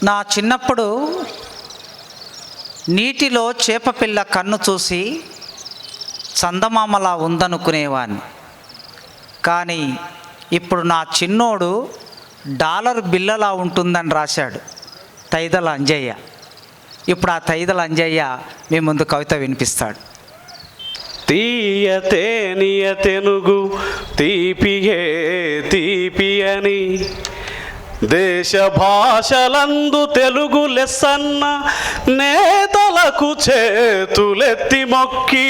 నా చిన్నప్పుడు నీటిలో చేపపిల్ల కన్ను చూసి చందమామలా ఉందనుకునేవాడిని. కానీ ఇప్పుడు నా చిన్నోడు డాలర్ బిల్లలా ఉంటుందని రాశాడు తైదల అంజయ్య. ఇప్పుడు ఆ తైదల అంజయ్య మీ ముందు కవిత వినిపిస్తాడు. తీయతే నియతెనుగు తీపియే తీపి అని దేశ భాషలందు తెలుగు లెస్సన్న నేతలకు చేతులెత్తి మొక్కి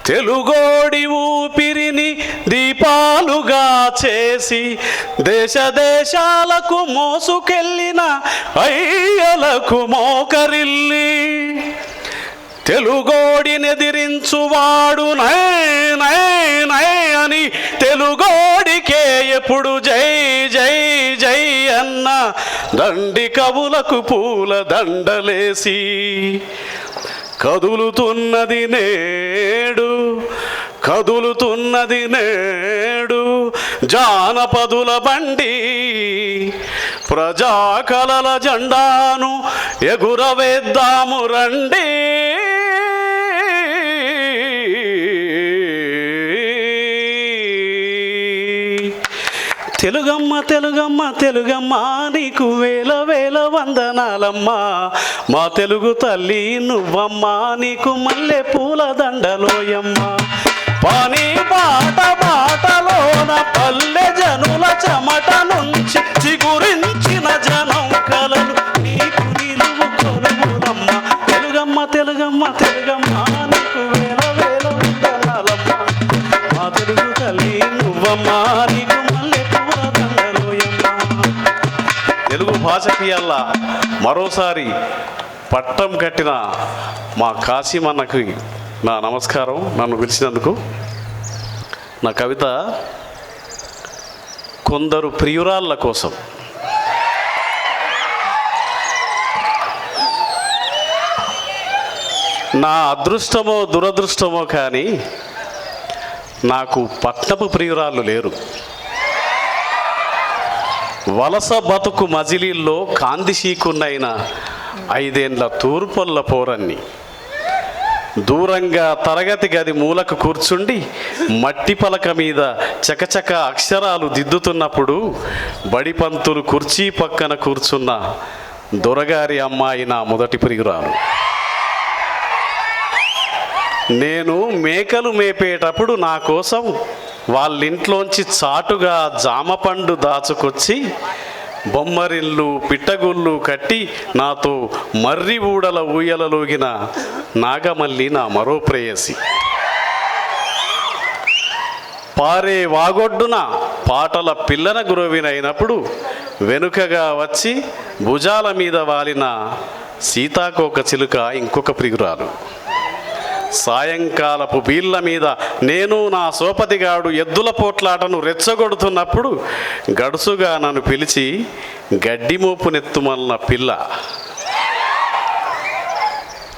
తెలుగోడి ఊపిరిని దీపాలుగా చేసి దేశ దేశాలకు మోసుకెళ్ళిన అయ్యలకు మోకరిల్లి తెలుగోడినెదిరించువాడు నై నై నై అని తెలుగోడికే ఎప్పుడు జై జై జై అన్న దండి కవులకు పూల దండలేసి కదులుతున్నది నేడు కదులుతున్నది నేడు జానపదుల బండి ప్రజాకళల జెండాను ఎగురవేద్దాము రండి. తెలుగమ్మ తెలుగమ్మ తెలుగమ్మ నీకు వేల వేల వందనాలమ్మా, మా తెలుగు తల్లి నువ్వమ్మా, నీకు మల్లె పూల దండలోయమ్మ. పానీ బాట బాటలోన పల్లె జనుల చెమట నుంచి చిగురించిన జనం కలలు నీకు నిలువు కొలువులమ్మ. తెలుగమ్మ తెలుగమ్మ తెలుగమ్మ నీకు వేల వేల వందనాలమ్మ, మా తెలుగు తల్లి నువ్వమ్మా, నీకు తెలుగు భాషకి అల్లా మరోసారి పట్టం కట్టిన మా కాశీమన్నకి నా నమస్కారం. నన్ను పిలిచినందుకు. నా కవిత కొందరు ప్రియురాళ్ళ కోసం. నా అదృష్టమో దురదృష్టమో కానీ నాకు పట్నపు ప్రియురాళ్ళు లేరు. వలస బతుకు మజిలీల్లో కాందిశీకున్నైన 5 ఏండ్ల తూర్పొల్ల పోరన్ని దూరంగా తరగతి గది మూలకు కూర్చుండి మట్టి పలక మీద చకచక అక్షరాలు దిద్దుతున్నప్పుడు బడిపంతులు కుర్చీ పక్కన కూర్చున్న దొరగారి అమ్మాయి నా మొదటి ప్రియురాలు. నేను మేకలు మేపేటప్పుడు నా కోసం వాళ్ళింట్లోంచి చాటుగా జామపండు దాచుకొచ్చి బొమ్మరిళ్ళు పిట్టగుళ్ళు కట్టి నాతో మర్రి ఊడల ఊయలలోగిన నాగమల్లి నా మరో ప్రేయసి. పారే వాగొడ్డున పాటల పిల్లన గురువినైనప్పుడు వెనుకగా వచ్చి భుజాల మీద వాలిన సీతాకోక చిలుక ఇంకొక ప్రియురాలు. సాయంకాలపు బీళ్ళ మీద నేను నా సోపతిగాడు ఎద్దుల పోట్లాటను రెచ్చగొడుతున్నప్పుడు గడుసుగా నన్ను పిలిచి గడ్డి మోపునెత్తుమన్న పిల్ల.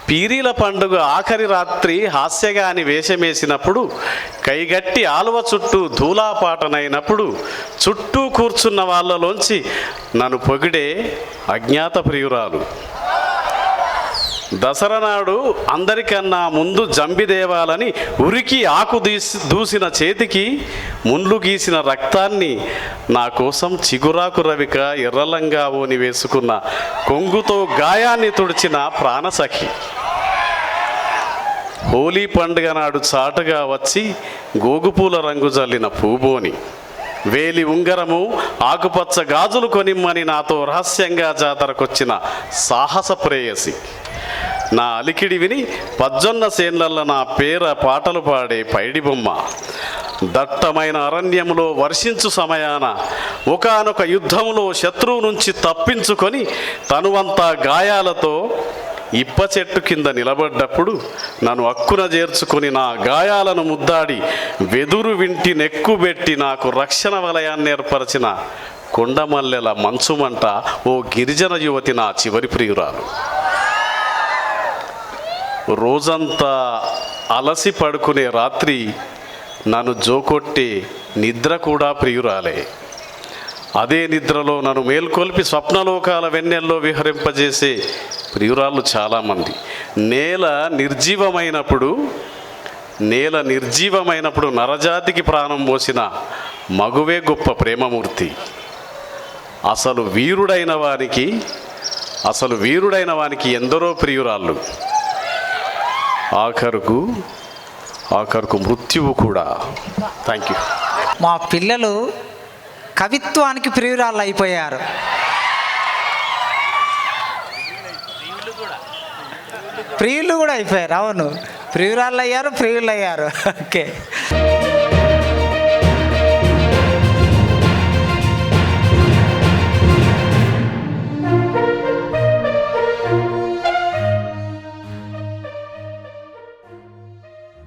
పీరీల పండుగ ఆఖరి రాత్రి హాస్యగాని వేషమేసినప్పుడు కైగట్టి ఆలువ చుట్టూ ధూలాపాటనైనప్పుడు చుట్టూ కూర్చున్న వాళ్ళలోంచి నన్ను పొగిడే అజ్ఞాత ప్రియురాలు. దసరా నాడు అందరికన్నా ముందు జంబిదేవాలని ఉరికి ఆకు దూసిన చేతికి ముండ్లు గీసిన రక్తాన్ని నా కోసం చిగురాకు రవిక ఎర్రలంగా ఓని వేసుకున్న కొంగుతో గాయాన్ని తుడిచిన ప్రాణసఖి. హోలీ పండుగ నాడు చాటుగా వచ్చి గోగుపూల రంగు జల్లిన పూబోని. వేలి ఉంగరము ఆకుపచ్చ గాజులు కొనిమ్మని నాతో రహస్యంగా జాతరకొచ్చిన సాహస ప్రేయసి. నా అలికిడి విని పజ్జొన్న సేన్లల్ల నా పేర పాటలు పాడే పైడి బొమ్మ. దట్టమైన అరణ్యంలో వర్షించు సమయాన ఒకానొక యుద్ధంలో శత్రువు నుంచి తప్పించుకొని తనువంతా గాయాలతో ఇప్ప చెట్టు కింద నిలబడ్డప్పుడు నన్ను అక్కున చేర్చుకొని నా గాయాలను ముద్దాడి వెదురు వింటి నెక్కుబెట్టి నాకు రక్షణ వలయాన్ని ఏర్పరిచిన కొండమల్లెల మంచుమంట ఓ గిరిజన యువతి నా చివరి ప్రియురాలు. రోజంతా అలసి పడుకునే రాత్రి నన్ను జోకొట్టే నిద్ర కూడా ప్రియురాలే. అదే నిద్రలో నన్ను మేల్కొల్పి స్వప్నలోకాల వెన్నెల్లో విహరింపజేసే ప్రియురాళ్ళు చాలామంది. నేల నిర్జీవమైనప్పుడు నరజాతికి ప్రాణం పోసిన మగువే గొప్ప ప్రేమమూర్తి. అసలు వీరుడైన వానికి ఎందరో ప్రియురాళ్ళు, ఆఖరుకు మృత్యువు కూడా. Thank you. మా పిల్లలు కవిత్వానికి ప్రియురాళ్ళు అయిపోయారు. ప్రియులు కూడా అయిపోయారు. అవును, ప్రియురాళ్ళు అయ్యారు, ప్రియులు అయ్యారు. ఓకే.